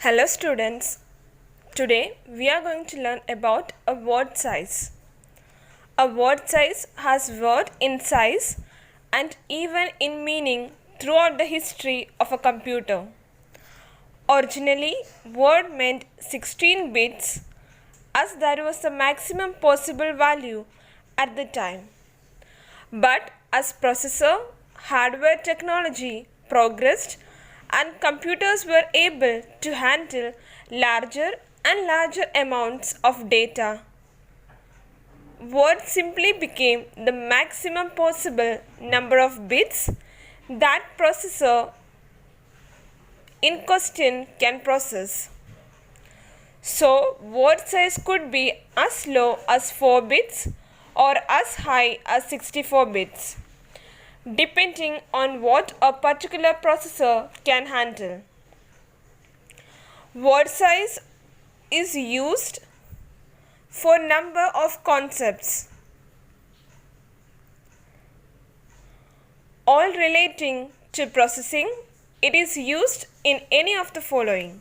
Hello students, today we are going to learn about a word size. A word size has word in size and even in meaning throughout the history of a computer. Originally, word meant 16 bits as that was the maximum possible value at the time. But as processor, hardware technology progressed and computers were able to handle larger and larger amounts of data, word simply became the maximum possible number of bits that processor in question can process. So, word size could be as low as 4 bits or as high as 64 bits, depending on what a particular processor can handle. Word size is used for number of concepts, all relating to processing. It is used in any of the following: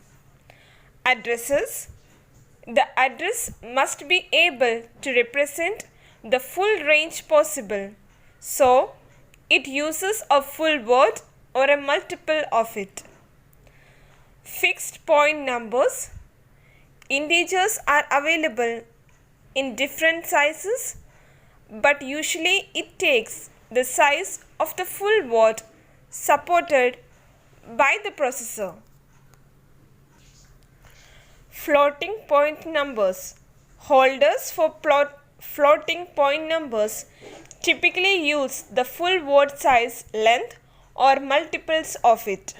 addresses. The address must be able to represent the full range possible, so it uses a full word or a multiple of it. Fixed point numbers. Integers are available in different sizes, but usually it takes the size of the full word supported by the processor. Floating point numbers. Holders for floating point numbers typically use the full word size length or multiples of it.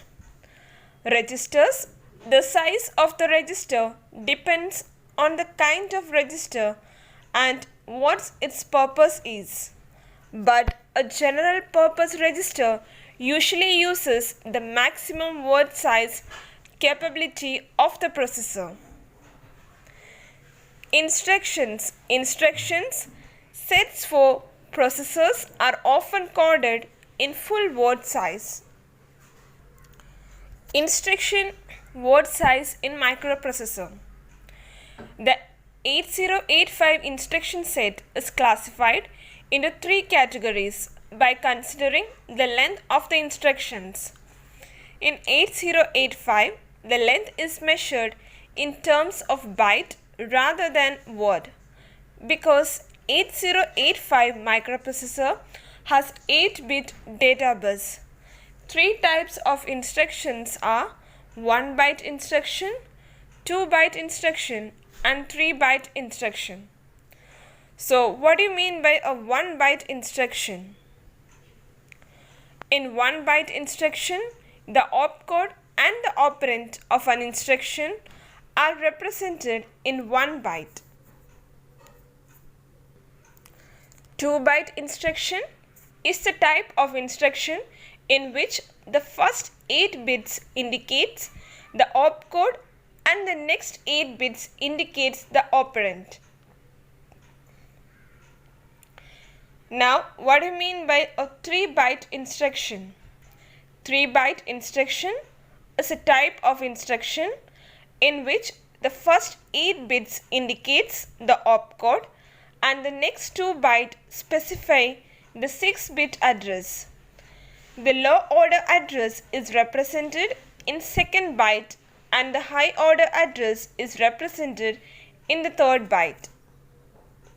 Registers. The size of the register depends on the kind of register and what its purpose is. But a general purpose register usually uses the maximum word size capability of the processor. Instructions. Instructions sets for processors are often coded in full word size. Instruction word size in microprocessor. The 8085 instruction set is classified into three categories by considering the length of the instructions. In 8085, the length is measured in terms of byte rather than word because 8085 microprocessor has 8-bit data bus. Three types of instructions are 1-byte instruction, 2-byte instruction and 3-byte instruction. So what do you mean by a 1-byte instruction? In 1-byte instruction, the opcode and the operand of an instruction are represented in 1 byte. 2-byte instruction is the type of instruction in which the first 8 bits indicates the opcode and the next 8 bits indicates the operand. Now, what do you mean by a 3-byte instruction? 3-byte instruction is a type of instruction in which the first 8 bits indicates the opcode and the next 2 bytes specify the 6-bit address. The low order address is represented in 2nd byte and the high order address is represented in the 3rd byte.